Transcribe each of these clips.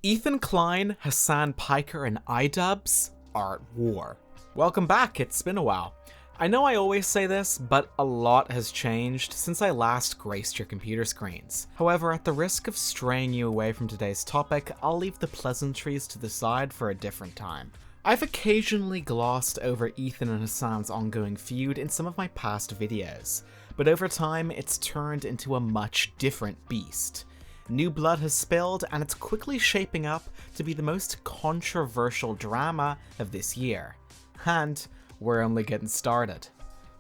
Ethan Klein, Hasan Piker, and iDubbbz are at war. Welcome back, it's been a while. I know I always say this, but a lot has changed since I last graced your computer screens. However, at the risk of straying you away from today's topic, I'll leave the pleasantries to the side for a different time. I've occasionally glossed over Ethan and Hasan's ongoing feud in some of my past videos, but over time it's turned into a much different beast. New blood has spilled, and it's quickly shaping up to be the most controversial drama of this year. And we're only getting started.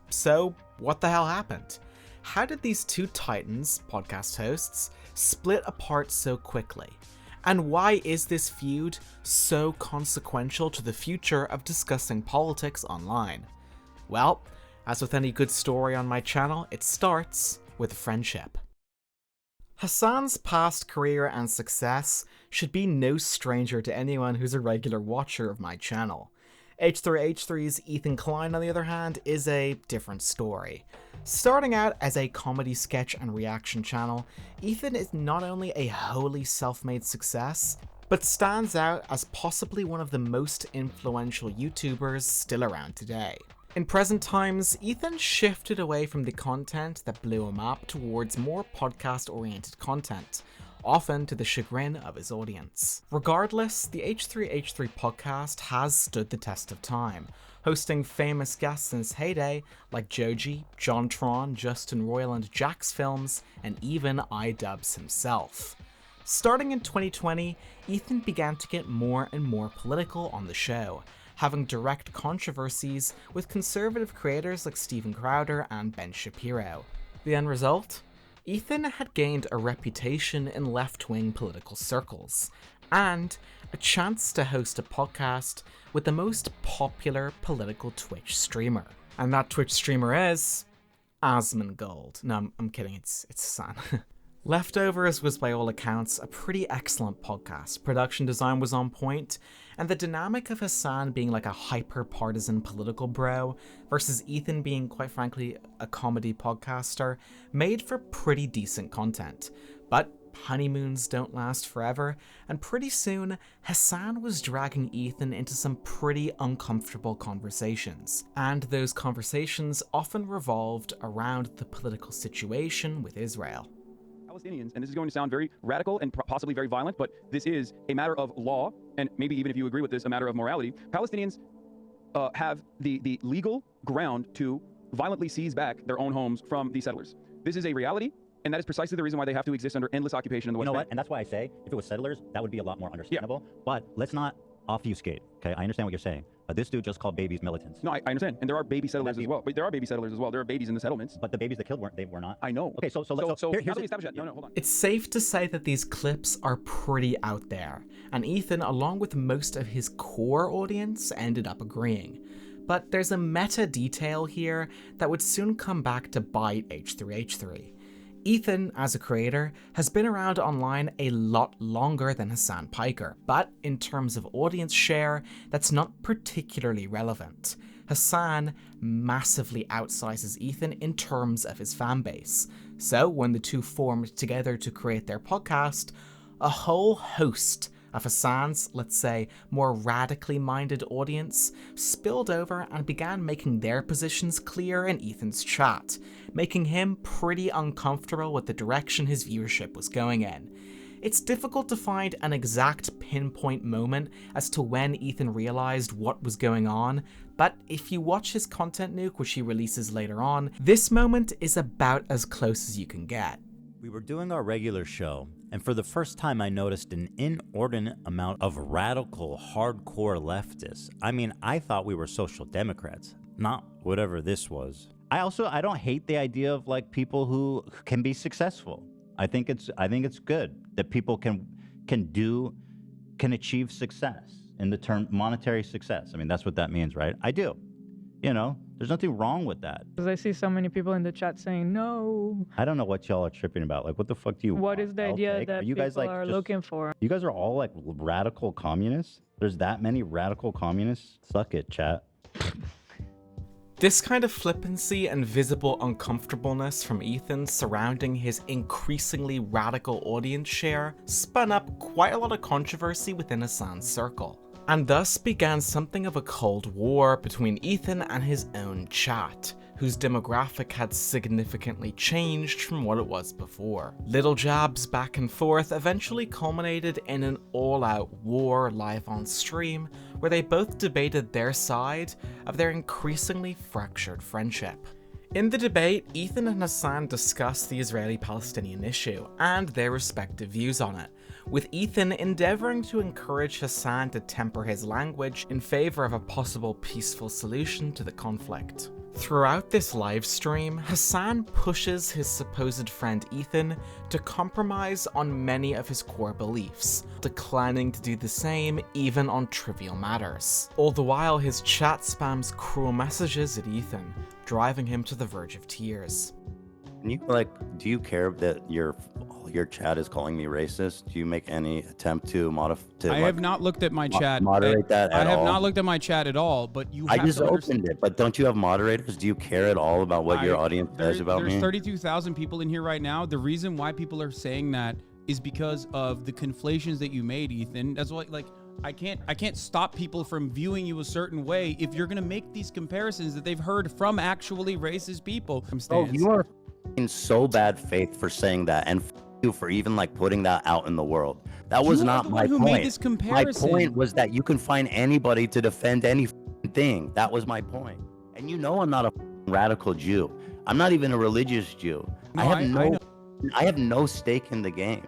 So, what the hell happened? How did these two titans, podcast hosts, split apart so quickly? And why is this feud so consequential to the future of discussing politics online? Well, as with any good story on my channel, it starts with friendship. Hasan's past career and success should be no stranger to anyone who's a regular watcher of my channel. H3H3's Ethan Klein, on the other hand, is a different story. Starting out as a comedy sketch and reaction channel, Ethan is not only a wholly self-made success, but stands out as possibly one of the most influential YouTubers still around today. In present times, Ethan shifted away from the content that blew him up towards more podcast-oriented content, often to the chagrin of his audience. Regardless, the H3H3 podcast has stood the test of time, hosting famous guests in its heyday like Joji, JonTron, Justin Roiland, Jax Films, and even iDubbbz himself. Starting in 2020, Ethan began to get more and more political on the show, having direct controversies with conservative creators like Steven Crowder and Ben Shapiro. The end result? Ethan had gained a reputation in left-wing political circles, and a chance to host a podcast with the most popular political Twitch streamer. And that Twitch streamer is Asmongold. No, I'm kidding, it's Hasan. Leftovers was by all accounts a pretty excellent podcast. Production design was on point, and the dynamic of Hasan being like a hyper-partisan political bro versus Ethan being, quite frankly, a comedy podcaster made for pretty decent content. But honeymoons don't last forever, and pretty soon, Hasan was dragging Ethan into some pretty uncomfortable conversations. And those conversations often revolved around the political situation with Israel. Palestinians, and this is going to sound very radical and possibly very violent, but this is a matter of law, and maybe even if you agree with this, a matter of morality. Palestinians have the legal ground to violently seize back their own homes from the settlers. This is a reality, and that is precisely the reason why they have to exist under endless occupation in the West Bank. You know what? And that's why I say, if it was settlers, that would be a lot more understandable. Yeah. But let's not obfuscate, okay? I understand what you're saying. But this dude just called babies militants. No, I understand. And there are baby settlers as well. But there are baby settlers as well. There are babies in the settlements. But the babies that killed were not. I know. Okay, so here's we establish that. No, hold on. It's safe to say that these clips are pretty out there, and Ethan, along with most of his core audience, ended up agreeing. But there's a meta detail here that would soon come back to bite H3H3. Ethan, as a creator, has been around online a lot longer than Hasan Piker, but in terms of audience share, that's not particularly relevant. Hasan massively outsizes Ethan in terms of his fanbase, so when the two formed together to create their podcast, a whole host of Hasan's, let's say, more radically minded audience spilled over and began making their positions clear in Ethan's chat, making him pretty uncomfortable with the direction his viewership was going in. It's difficult to find an exact pinpoint moment as to when Ethan realized what was going on, but if you watch his Content Nuke, which he releases later on, this moment is about as close as you can get. We were doing our regular show, and for the first time I noticed an inordinate amount of radical, hardcore leftists. I mean, I thought we were social democrats, not whatever this was. I don't hate the idea of like people who can be successful. I think it's good that people can achieve success in the term monetary success. I mean, that's what that means, right? I do. You know, there's nothing wrong with that. Because I see so many people in the chat saying no. I don't know what y'all are tripping about. Like, what the fuck do you What want? is the idea that you guys, people like, are looking for? You guys are all like radical communists? There's that many radical communists? Suck it, chat. This kind of flippancy and visible uncomfortableness from Ethan surrounding his increasingly radical audience share spun up quite a lot of controversy within Hasan's circle, and thus began something of a cold war between Ethan and his own chat, whose demographic had significantly changed from what it was before. Little jabs back and forth eventually culminated in an all-out war live on stream, where they both debated their side of their increasingly fractured friendship. In the debate, Ethan and Hasan discussed the Israeli-Palestinian issue and their respective views on it, with Ethan endeavoring to encourage Hasan to temper his language in favor of a possible peaceful solution to the conflict. Throughout this live stream, Hasan pushes his supposed friend Ethan to compromise on many of his core beliefs, declining to do the same even on trivial matters. All the while, his chat spams cruel messages at Ethan, driving him to the verge of tears. And you do you care that your chat is calling me racist? Do you make any attempt to I have not looked at my chat. Moderate that at all? I have not looked at my chat at all, but you I have just to opened it, but don't you have moderators? Do you care at all about what your audience says about me? There's 32,000 people in here right now. The reason why people are saying that is because of the conflations that you made, Ethan. That's why, I can't stop people from viewing you a certain way if you're gonna make these comparisons that they've heard from actually racist people. Oh, you are in so bad faith for saying that, and you for even putting that out in the world. That was not my point. Made this comparison. My point was that you can find anybody to defend any thing. That was my point. And I'm not a radical Jew. I'm not even a religious Jew. No, I have no stake in the game.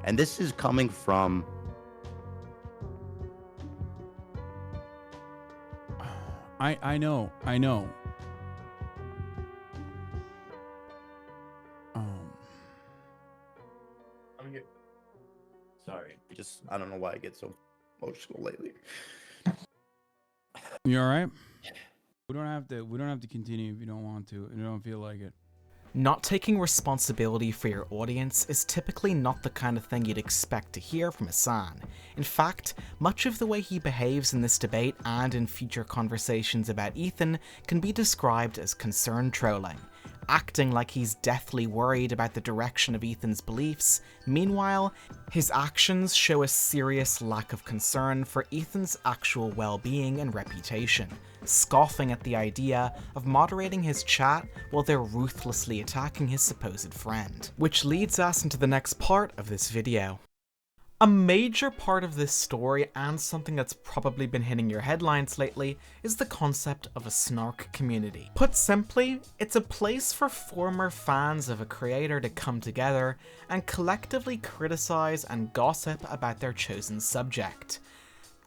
And this is coming from I know. Sorry, I don't know why I get so emotional lately. You all right? We don't have to continue if you don't want to and you don't feel like it. Not taking responsibility for your audience is typically not the kind of thing you'd expect to hear from Hasan. In fact, much of the way he behaves in this debate and in future conversations about Ethan can be described as concern trolling, acting like he's deathly worried about the direction of Ethan's beliefs. Meanwhile, his actions show a serious lack of concern for Ethan's actual well-being and reputation, scoffing at the idea of moderating his chat while they're ruthlessly attacking his supposed friend. Which leads us into the next part of this video. A major part of this story, and something that's probably been hitting your headlines lately, is the concept of a Snark community. Put simply, it's a place for former fans of a creator to come together and collectively criticize and gossip about their chosen subject.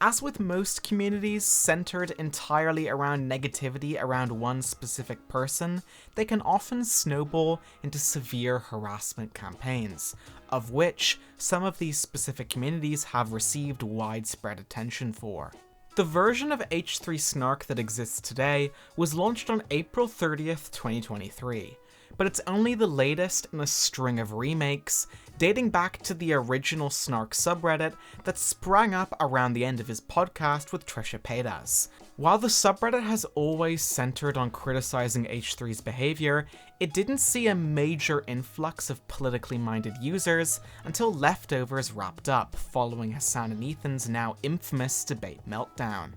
As with most communities centered entirely around negativity around one specific person, they can often snowball into severe harassment campaigns, of which some of these specific communities have received widespread attention for. The version of H3 Snark that exists today was launched on April 30th, 2023. But it's only the latest in a string of remakes, dating back to the original Snark subreddit that sprang up around the end of his podcast with Trisha Paytas. While the subreddit has always centered on criticizing H3's behavior, it didn't see a major influx of politically minded users until Leftovers wrapped up following Hasan and Ethan's now infamous debate meltdown.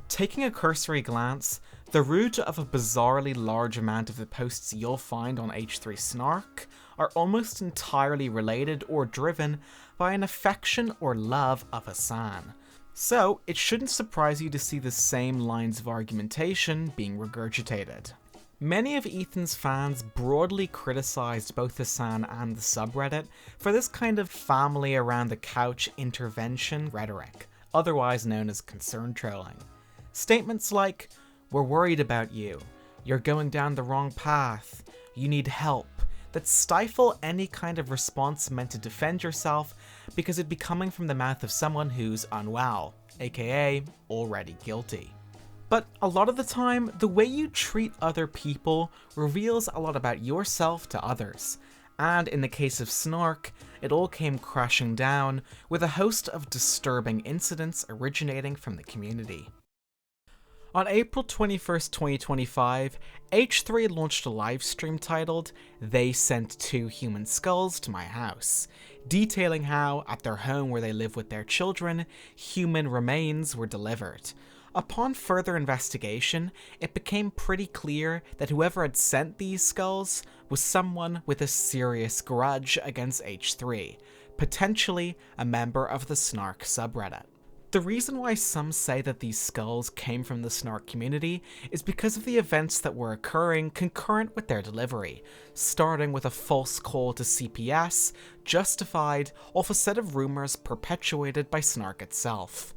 Taking a cursory glance, the root of a bizarrely large amount of the posts you'll find on H3 Snark are almost entirely related or driven by an affection or love of Hasan. So it shouldn't surprise you to see the same lines of argumentation being regurgitated. Many of Ethan's fans broadly criticized both Hasan and the subreddit for this kind of family around the couch intervention rhetoric, otherwise known as concern trolling. Statements like, "We're worried about you," "You're going down the wrong path," "You need help," that stifle any kind of response meant to defend yourself because it'd be coming from the mouth of someone who's unwell, aka already guilty. But a lot of the time, the way you treat other people reveals a lot about yourself to others. And in the case of Snark, it all came crashing down with a host of disturbing incidents originating from the community. On April 21st, 2025, H3 launched a livestream titled, "They Sent 2 Human Skulls to My House," detailing how, at their home where they live with their children, human remains were delivered. Upon further investigation, it became pretty clear that whoever had sent these skulls was someone with a serious grudge against H3, potentially a member of the Snark subreddit. The reason why some say that these skulls came from the Snark community is because of the events that were occurring concurrent with their delivery, starting with a false call to CPS, justified off a set of rumors perpetuated by Snark itself.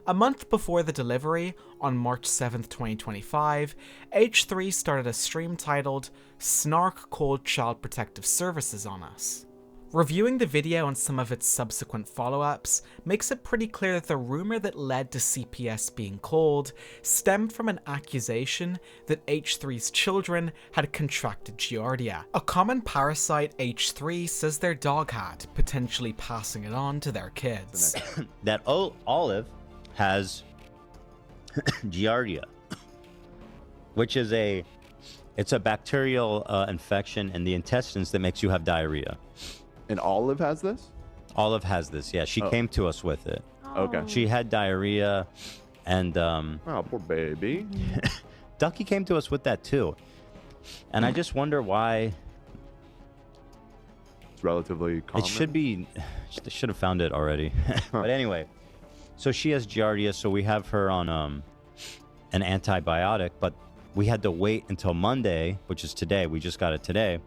A month before the delivery, on March 7th, 2025, H3 started a stream titled, "Snark Called Child Protective Services on Us." Reviewing the video and some of its subsequent follow-ups makes it pretty clear that the rumor that led to CPS being called stemmed from an accusation that H3's children had contracted Giardia, a common parasite H3 says their dog had, potentially passing it on to their kids. That Olive has Giardia, which is a bacterial infection in the intestines that makes you have diarrhea. And Olive has this? Olive has this, yeah. She came to us with it. Okay. She had diarrhea, and Oh, poor baby. Ducky came to us with that too. And I just wonder why. It's relatively common. It should be. They should have found it already. But anyway, so she has Giardia, so we have her on an antibiotic, but we had to wait until Monday, which is today. We just got it today,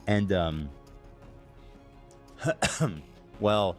and well,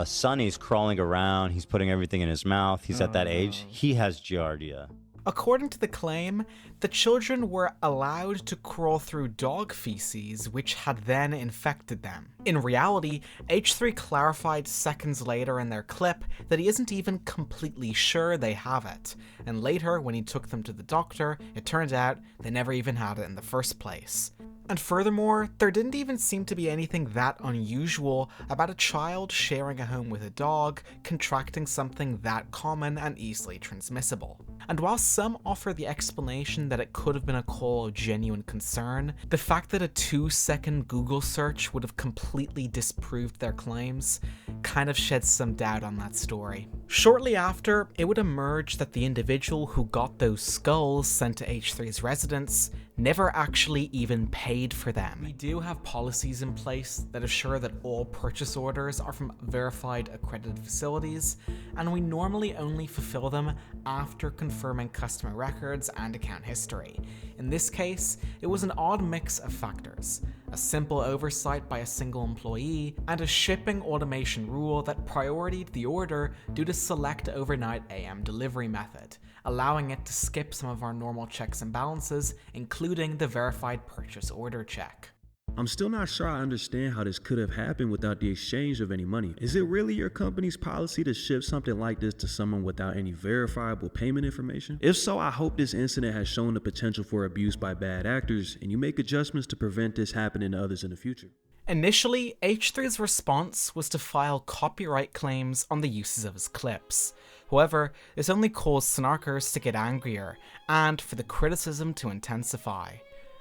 Sonny's crawling around. He's putting everything in his mouth. He's at that age. He has Giardia. According to the claim, the children were allowed to crawl through dog feces, which had then infected them. In reality, H3 clarified seconds later in their clip that he isn't even completely sure they have it, and later, when he took them to the doctor, it turned out they never even had it in the first place. And furthermore, there didn't even seem to be anything that unusual about a child sharing a home with a dog contracting something that common and easily transmissible. And while some offer the explanation that it could have been a call of genuine concern, the fact that a 2-second Google search would have completely disproved their claims kind of sheds some doubt on that story. Shortly after, it would emerge that the individual who got those skulls sent to H3's residence never actually even paid for them. We do have policies in place that assure that all purchase orders are from verified accredited facilities, and we normally only fulfill them after confirming customer records and account history. In this case, it was an odd mix of factors: a simple oversight by a single employee, and a shipping automation rule that prioritized the order due to select overnight AM delivery method, allowing it to skip some of our normal checks and balances, including the verified purchase order check. I'm still not sure I understand how this could have happened without the exchange of any money. Is it really your company's policy to ship something like this to someone without any verifiable payment information? If so, I hope this incident has shown the potential for abuse by bad actors, and you make adjustments to prevent this happening to others in the future. Initially, H3's response was to file copyright claims on the uses of his clips. However, this only caused Snarkers to get angrier, and for the criticism to intensify.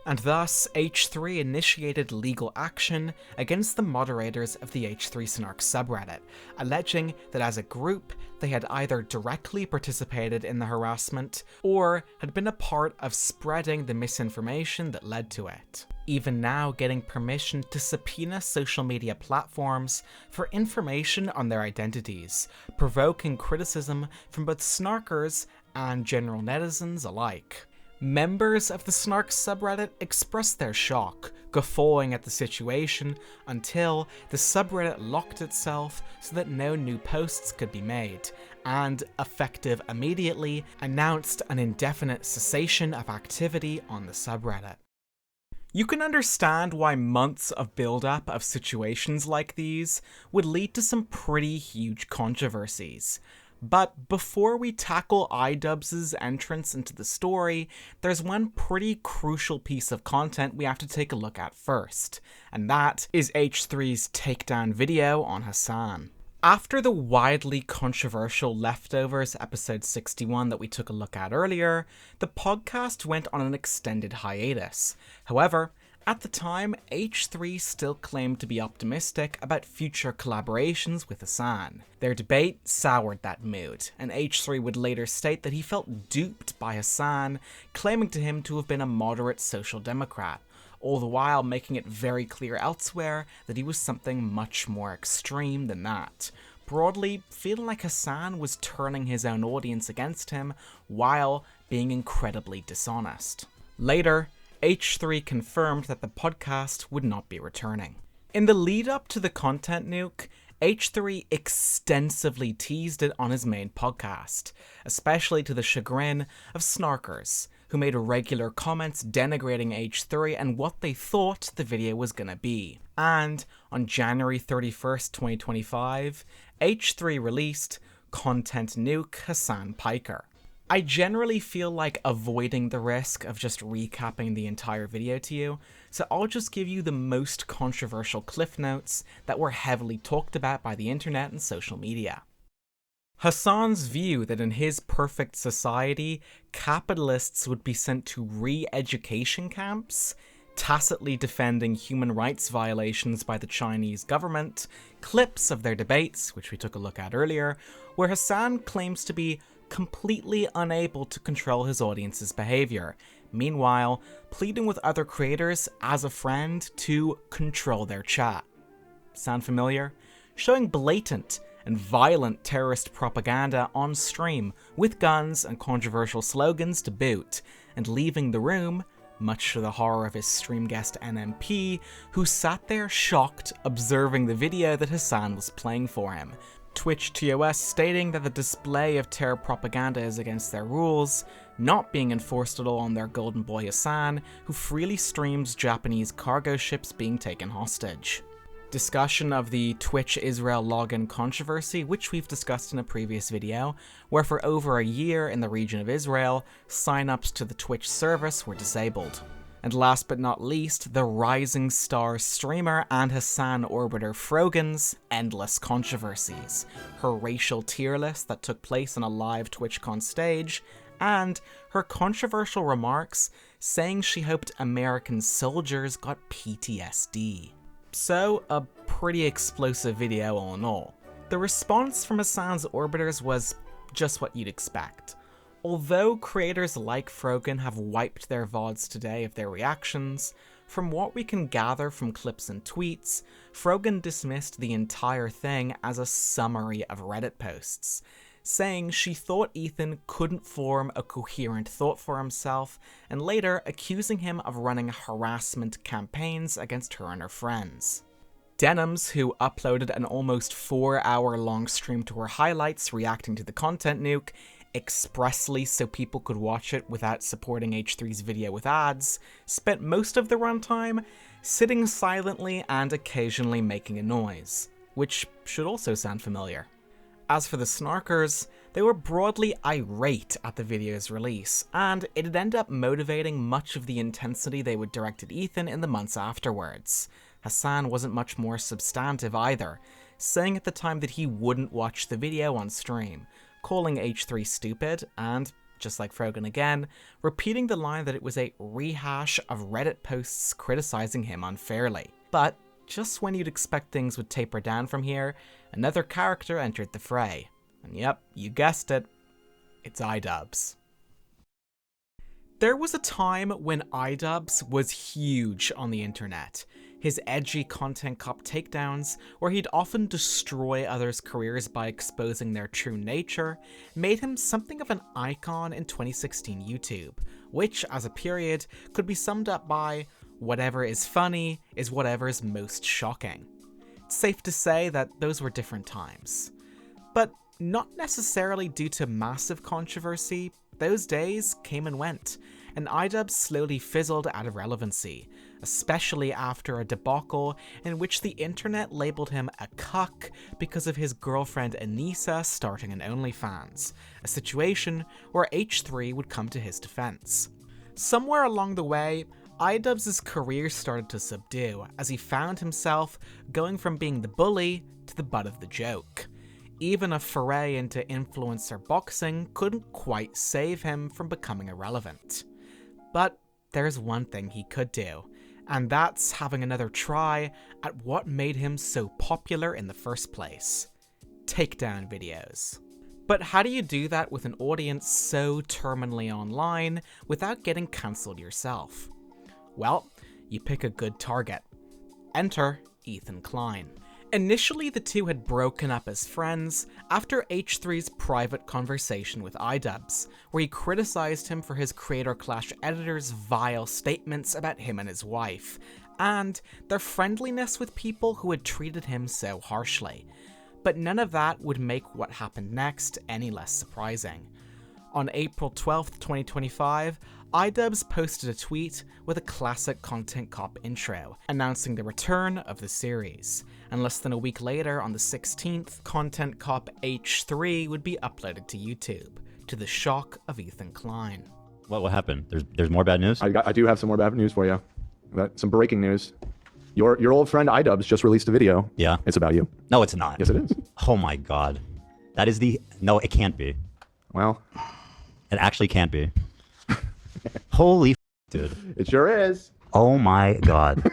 And thus, H3 initiated legal action against the moderators of the H3 Snark subreddit, alleging that as a group, they had either directly participated in the harassment, or had been a part of spreading the misinformation that led to it. Even now getting permission to subpoena social media platforms for information on their identities, provoking criticism from both Snarkers and general netizens alike. Members of the Snark subreddit expressed their shock, guffawing at the situation until the subreddit locked itself so that no new posts could be made, and, effective immediately, announced an indefinite cessation of activity on the subreddit. You can understand why months of build-up of situations like these would lead to some pretty huge controversies. But before we tackle iDubbbz's entrance into the story, there's one pretty crucial piece of content we have to take a look at first, and that is H3's takedown video on Hasan. After the widely controversial Leftovers episode 61 that we took a look at earlier, the podcast went on an extended hiatus. However, at the time, H3 still claimed to be optimistic about future collaborations with Hasan. Their debate soured that mood, and H3 would later state that he felt duped by Hasan, claiming to him to have been a moderate social democrat, all the while making it very clear elsewhere that he was something much more extreme than that, broadly feeling like Hasan was turning his own audience against him while being incredibly dishonest. Later, H3 confirmed that the podcast would not be returning. In the lead up to the Content Nuke, H3 extensively teased it on his main podcast, especially to the chagrin of Snarkers, who made regular comments denigrating H3 and what they thought the video was gonna be. And on January 31st, 2025, H3 released Content Nuke Hasan Piker. I generally feel like avoiding the risk of just recapping the entire video to you, so I'll just give you the most controversial cliff notes that were heavily talked about by the internet and social media. Hasan's view that in his perfect society, capitalists would be sent to re-education camps, tacitly defending human rights violations by the Chinese government, clips of their debates, which we took a look at earlier, where Hasan claims to be completely unable to control his audience's behavior, meanwhile pleading with other creators as a friend to control their chat. Sound familiar? Showing blatant and violent terrorist propaganda on stream with guns and controversial slogans to boot, and leaving the room, much to the horror of his stream guest NMP, who sat there shocked observing the video that Hasan was playing for him. Twitch TOS stating that the display of terror propaganda is against their rules, not being enforced at all on their golden boy Hasan, who freely streams Japanese cargo ships being taken hostage. Discussion of the Twitch Israel login controversy, which we've discussed in a previous video, where for over a year in the region of Israel, signups to the Twitch service were disabled. And last but not least, the rising star streamer and Hasan orbiter Frogan's endless controversies, her racial tier list that took place on a live TwitchCon stage, and her controversial remarks saying she hoped American soldiers got PTSD. So, a pretty explosive video all in all. The response from Hasan's orbiters was just what you'd expect. Although creators like Frogan have wiped their VODs today of their reactions, from what we can gather from clips and tweets, Frogan dismissed the entire thing as a summary of Reddit posts, saying she thought Ethan couldn't form a coherent thought for himself, and later accusing him of running harassment campaigns against her and her friends. Denims, who uploaded an almost 4-hour-long stream to her highlights reacting to the Content Nuke, expressly so people could watch it without supporting H3's video with ads, spent most of the runtime sitting silently and occasionally making a noise, which should also sound familiar. As for the Snarkers, they were broadly irate at the video's release, and it'd end up motivating much of the intensity they would direct at Ethan in the months afterwards. Hasan wasn't much more substantive either, saying at the time that he wouldn't watch the video on stream, calling H3 stupid, and, just like Frogan again, repeating the line that it was a rehash of Reddit posts criticizing him unfairly. But just when you'd expect things would taper down from here, another character entered the fray. And yep, you guessed it, it's iDubbbz. There was a time when iDubbbz was huge on the internet. His edgy Content Cop takedowns, where he'd often destroy others' careers by exposing their true nature, made him something of an icon in 2016 YouTube, which, as a period, could be summed up by whatever is funny is whatever is most shocking. It's safe to say that those were different times. But not necessarily due to massive controversy, those days came and went, and iDubbbz slowly fizzled out of relevancy, especially after a debacle in which the internet labeled him a cuck because of his girlfriend Anissa starting an OnlyFans, a situation where H3 would come to his defense. Somewhere along the way, iDubbbz's career started to subdue as he found himself going from being the bully to the butt of the joke. Even a foray into influencer boxing couldn't quite save him from becoming irrelevant. But there's one thing he could do, and that's having another try at what made him so popular in the first place: takedown videos. But how do you do that with an audience so terminally online without getting cancelled yourself? Well, you pick a good target. Enter Ethan Klein. Initially, the two had broken up as friends after H3's private conversation with iDubbbz, where he criticized him for his Creator Clash editor's vile statements about him and his wife, and their friendliness with people who had treated him so harshly. But none of that would make what happened next any less surprising. On April 12th, 2025, iDubbbz posted a tweet with a classic Content Cop intro, announcing the return of the series. And less than a week later, on the 16th, Content Cop H3 would be uploaded to YouTube, to the shock of Ethan Klein. What happened? There's more bad news? I do have some more bad news for you. Some breaking news. Your old friend iDubbbz just released a video. Yeah. It's about you. No, it's not. Yes, it is. Oh my god. That is the... No, it can't be. Well, It actually can't be. Holy dude. it sure is. Oh my god.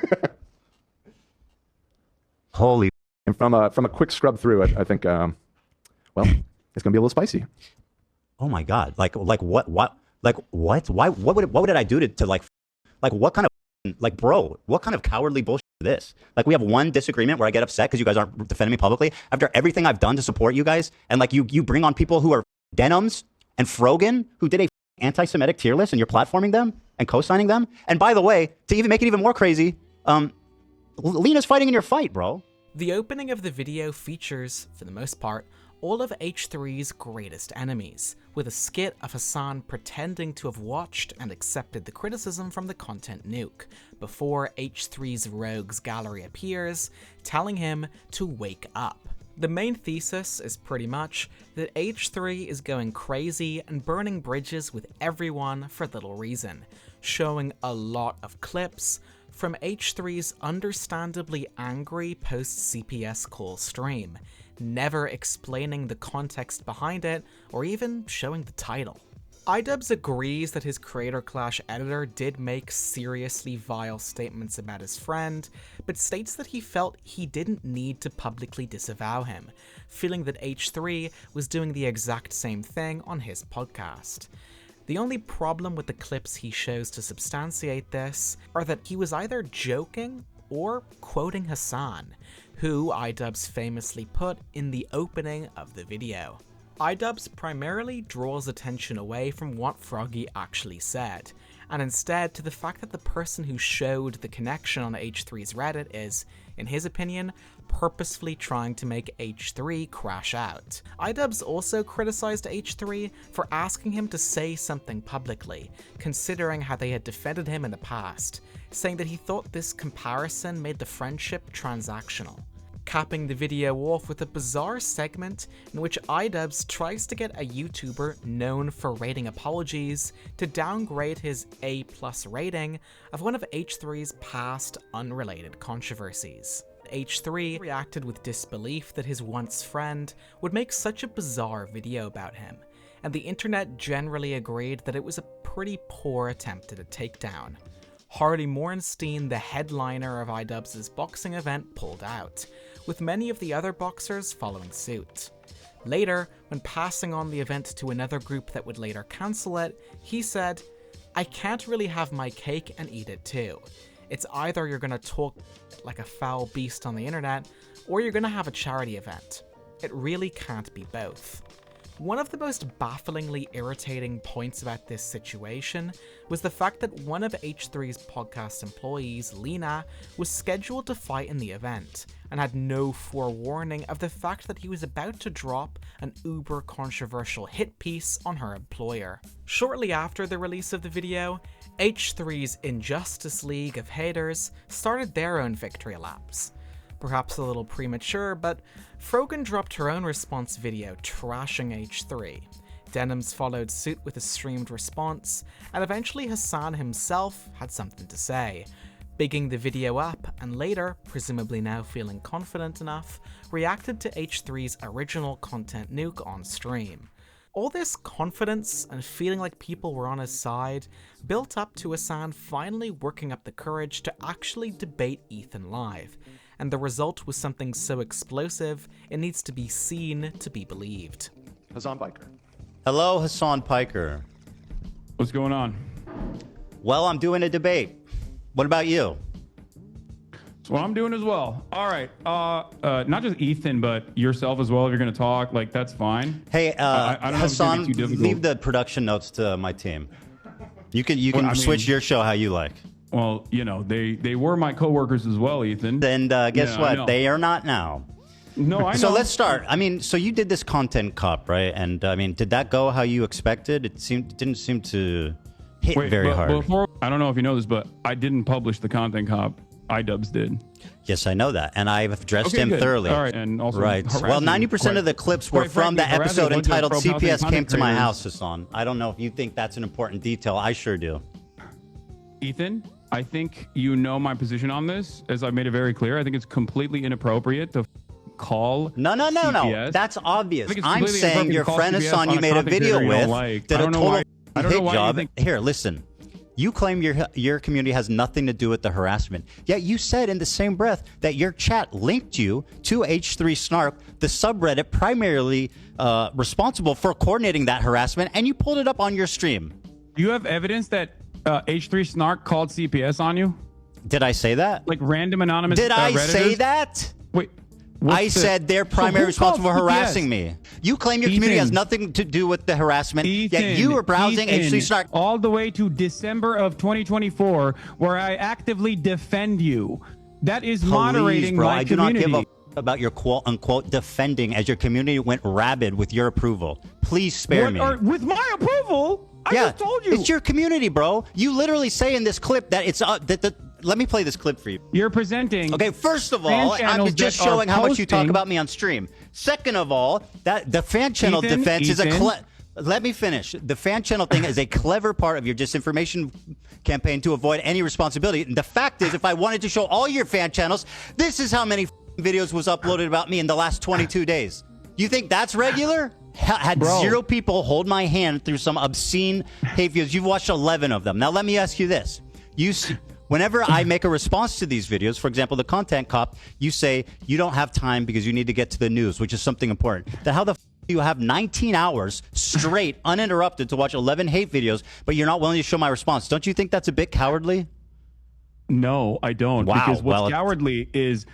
Holy... And from a quick scrub through it, I think, well, it's gonna be a little spicy. Oh my god. Like what? Like what? Why? What did I do to like what kind of like, bro, what kind of cowardly bullshit is this? Like, we have one disagreement where I get upset because you guys aren't defending me publicly after everything I've done to support you guys, and like you bring on people who are Denims and Frogan who did a anti-Semitic tier list, and you're platforming them and co-signing them. And by the way, to even make it even more crazy, Lena's fighting in your fight, bro. The opening of the video features, for the most part, all of H3's greatest enemies, with a skit of Hasan pretending to have watched and accepted the criticism from the Content Nuke, before H3's rogues gallery appears, telling him to wake up. The main thesis is pretty much that H3 is going crazy and burning bridges with everyone for little reason, showing a lot of clips from H3's understandably angry post-CPS call stream, never explaining the context behind it or even showing the title. iDubbbz agrees that his Creator Clash editor did make seriously vile statements about his friend, but states that he felt he didn't need to publicly disavow him, feeling that H3 was doing the exact same thing on his podcast. The only problem with the clips he shows to substantiate this are that he was either joking or quoting Hasan, who iDubbbz famously put in the opening of the video. iDubbbz primarily draws attention away from what Froggy actually said, and instead to the fact that the person who showed the connection on H3's Reddit is, in his opinion, purposefully trying to make H3 crash out. iDubbbz also criticized H3 for asking him to say something publicly, considering how they had defended him in the past, saying that he thought this comparison made the friendship transactional. Capping the video off with a bizarre segment in which iDubbbz tries to get a YouTuber known for rating apologies to downgrade his A+ rating of one of H3's past unrelated controversies. H3 reacted with disbelief that his once friend would make such a bizarre video about him, and the internet generally agreed that it was a pretty poor attempt at a takedown. Harley Morenstein, the headliner of iDubbbz's boxing event, pulled out, with many of the other boxers following suit. Later, when passing on the event to another group that would later cancel it, he said, "I can't really have my cake and eat it too. It's either you're gonna talk like a foul beast on the internet, or you're gonna have a charity event. It really can't be both." One of the most bafflingly irritating points about this situation was the fact that one of H3's podcast employees, Lena, was scheduled to fight in the event, and had no forewarning of the fact that he was about to drop an uber controversial hit piece on her employer. Shortly after the release of the video, H3's Injustice League of haters started their own victory laps. Perhaps a little premature, but Frogan dropped her own response video trashing H3. Denims followed suit with a streamed response, and eventually Hasan himself had something to say, bigging the video up, and later, presumably now feeling confident enough, reacted to H3's original Content Nuke on stream. All this confidence and feeling like people were on his side built up to Hasan finally working up the courage to actually debate Ethan live, and the result was something so explosive it needs to be seen to be believed. Hasan Piker. Hello, Hasan Piker. What's going on? Well, I'm doing a debate. What about you? That's what I'm doing as well. All right. Not just Ethan, but yourself as well. If you're going to talk, like, that's fine. Hey, I don't know if it's gonna Hasan, be too difficult. leave the production notes to my team. You can switch your show how you like. Well, you know, they were my coworkers as well, Ethan. And guess Yeah, I what? know. They are not now. No, I know. So let's start. I mean, so you did this Content Cop, right? And I mean, did that go how you expected? It didn't seem to hit very hard. Before, I don't know if you know this, but I didn't publish the Content Cop. iDubbbz did. Yes, I know that, and I've addressed him good. thoroughly. All right, and also right. Well, 90% of the clips were quite from the frankly, episode harassing a bunch of entitled pro-Palestinian "CPS Came content to My creators. House," Hasan. I don't know if you think that's an important detail. I sure do. Ethan, I think you know my position on this, as I've made it very clear. I think it's completely inappropriate to call No. CPS. That's obvious. I think it's I'm completely saying your inappropriate to call friend CPS Hasan on you a made a content video creator you don't with like. did I a don't know total why- I don't know hit why you job. think- Here, listen. You claim your community has nothing to do with the harassment. Yet you said in the same breath that your chat linked you to H3 Snark, the subreddit primarily responsible for coordinating that harassment, and you pulled it up on your stream. Do you have evidence that H3 Snark called CPS on you? Did I say that? Like random anonymous Did I Redditors? say that? Wait. I said they're primarily responsible for harassing me. You claim your community has Ethan. nothing to do with the harassment, yet Ethan, you were browsing H3 Snark. all the way to December of 2024, where I actively defend you. That is moderating Please, bro, my I do community. not give a about your quote-unquote defending as your community went rabid with your approval. Please spare me. With my approval? I Yeah, just told you. it's your community, bro. You literally say in this clip that it's let me play this clip for you. You're presenting. Okay, first of fan all, I'm channels just that are showing how much you talk posting- about me on stream. Second of all, that the fan channel Ethan, defense is Ethan. let me finish. The fan channel thing is a clever part of your disinformation campaign to avoid any responsibility. And the fact is, if I wanted to show all your fan channels, this is how many videos was uploaded about me in the last 22 days. You think that's regular? Had Bro. 0 people hold my hand through some obscene hate videos. You've watched 11 of them. Now let me ask you this. Whenever I make a response to these videos, for example, the Content Cop, you say you don't have time because you need to get to the news, which is something important. Then how the do you have 19 hours straight, uninterrupted, to watch 11 hate videos, but you're not willing to show my response? Don't you think that's a bit cowardly? No, I don't. Wow, Because what's well, cowardly is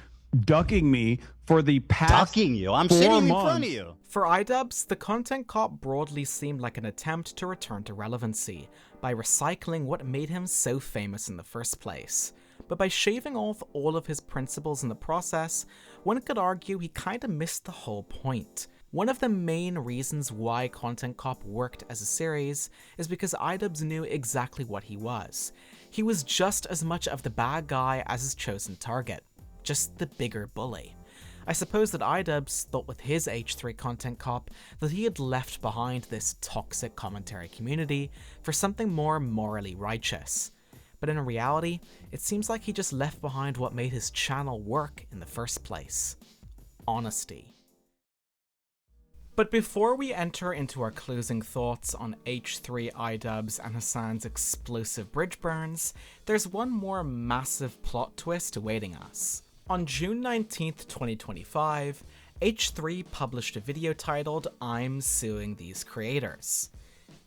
ducking me for the past Ducking you. I'm 4 sitting in months. front of you. For iDubbbz, the Content Cop broadly seemed like an attempt to return to relevancy by recycling what made him so famous in the first place. But by shaving off all of his principles in the process, one could argue he kinda missed the whole point. One of the main reasons why Content Cop worked as a series is because iDubbbz knew exactly what he was. He was just as much of the bad guy as his chosen target, just the bigger bully. I suppose that iDubbbz thought with his H3 Content Cop that he had left behind this toxic commentary community for something more morally righteous. But in reality, it seems like he just left behind what made his channel work in the first place: honesty. But before we enter into our closing thoughts on H3, iDubbbz, and Hasan's explosive bridge burns, there's one more massive plot twist awaiting us. On June 19th, 2025, H3 published a video titled "I'm Suing These Creators."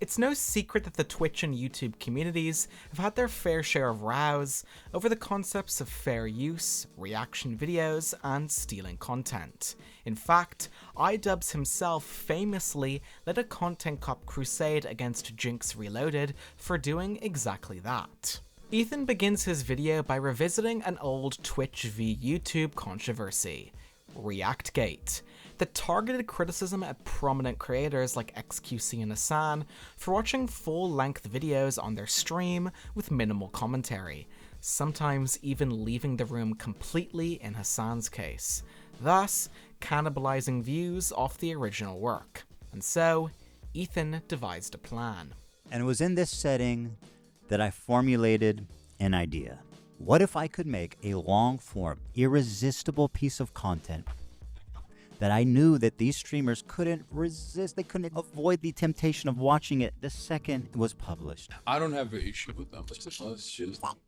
It's no secret that the Twitch and YouTube communities have had their fair share of rows over the concepts of fair use, reaction videos, and stealing content. In fact, iDubbbz himself famously led a Content Cop crusade against Jinx Reloaded for doing exactly that. Ethan begins his video by revisiting an old Twitch v YouTube controversy: ReactGate, the targeted criticism at prominent creators like XQC and Hasan for watching full-length videos on their stream with minimal commentary, sometimes even leaving the room completely in Hasan's case, thus cannibalizing views off the original work. And so, Ethan devised a plan. And it was in this setting that I formulated an idea. What if I could make a long-form, irresistible piece of content that I knew that these streamers couldn't resist, they couldn't avoid the temptation of watching it the second it was published? I don't have an issue with them.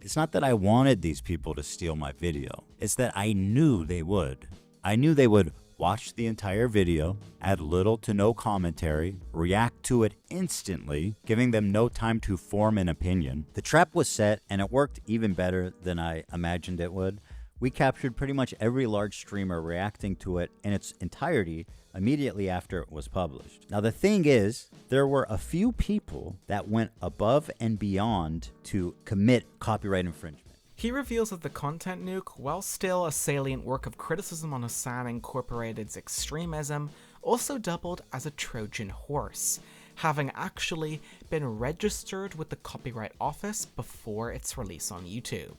It's not that I wanted these people to steal my video. It's that I knew they would. I knew they would watch the entire video, add little to no commentary, react to it instantly, giving them no time to form an opinion. The trap was set, and it worked even better than I imagined it would. We captured pretty much every large streamer reacting to it in its entirety immediately after it was published. Now the thing is, there were a few people that went above and beyond to commit copyright infringement. He reveals that the Content Nuke, while still a salient work of criticism on Hasan Incorporated's extremism, also doubled as a Trojan horse, having actually been registered with the Copyright Office before its release on YouTube.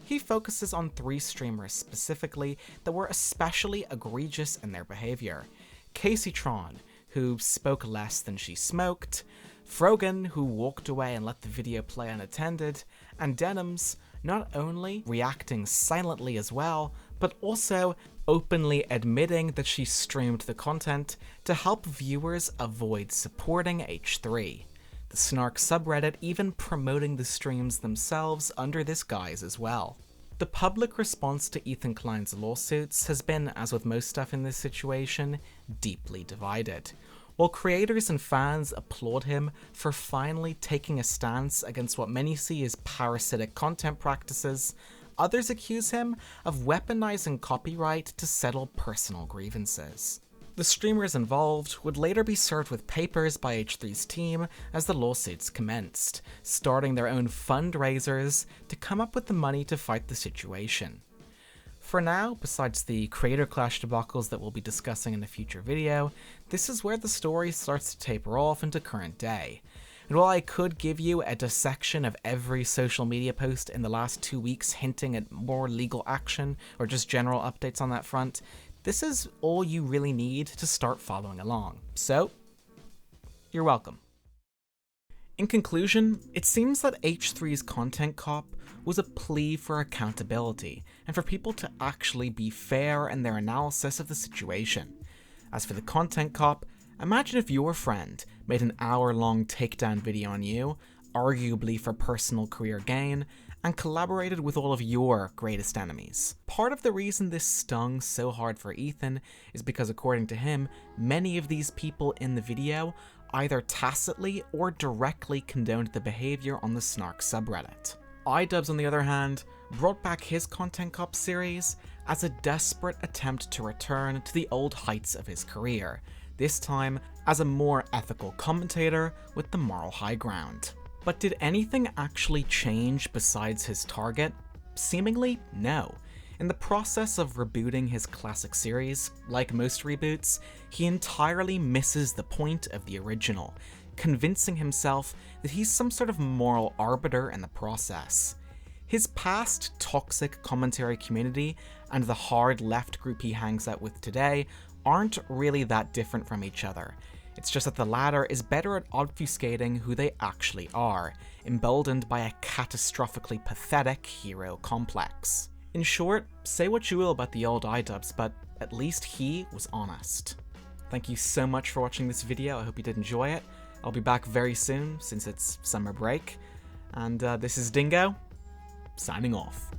He focuses on 3 streamers specifically that were especially egregious in their behavior. KaceyTron, who spoke less than she smoked, Frogan, who walked away and let the video play unattended, and Denims, not only reacting silently as well, but also openly admitting that she streamed the content to help viewers avoid supporting H3. The Snark subreddit even promoting the streams themselves under this guise as well. The public response to Ethan Klein's lawsuits has been, as with most stuff in this situation, deeply divided. While creators and fans applaud him for finally taking a stance against what many see as parasitic content practices, others accuse him of weaponizing copyright to settle personal grievances. The streamers involved would later be served with papers by H3's team as the lawsuits commenced, starting their own fundraisers to come up with the money to fight the situation. For now, besides the creator clash debacles that we'll be discussing in a future video, this is where the story starts to taper off into current day. And while I could give you a dissection of every social media post in the last 2 weeks hinting at more legal action or just general updates on that front, this is all you really need to start following along. So, you're welcome. In conclusion, it seems that H3's Content Cop was a plea for accountability, and for people to actually be fair in their analysis of the situation. As for the Content Cop, imagine if your friend made an hour-long takedown video on you, arguably for personal career gain, and collaborated with all of your greatest enemies. Part of the reason this stung so hard for Ethan is because, according to him, many of these people in the video either tacitly or directly condoned the behavior on the Snark subreddit. iDubbbz, on the other hand, brought back his Content Cop series as a desperate attempt to return to the old heights of his career, this time as a more ethical commentator with the moral high ground. But did anything actually change besides his target? Seemingly, no. In the process of rebooting his classic series, like most reboots, he entirely misses the point of the original, convincing himself that he's some sort of moral arbiter in the process. His past toxic commentary community and the hard left group he hangs out with today aren't really that different from each other. It's just that the latter is better at obfuscating who they actually are, emboldened by a catastrophically pathetic hero complex. In short, say what you will about the old iDubbbz, but at least he was honest. Thank you so much for watching this video, I hope you did enjoy it. I'll be back very soon, since it's summer break. And this is Dingo, signing off.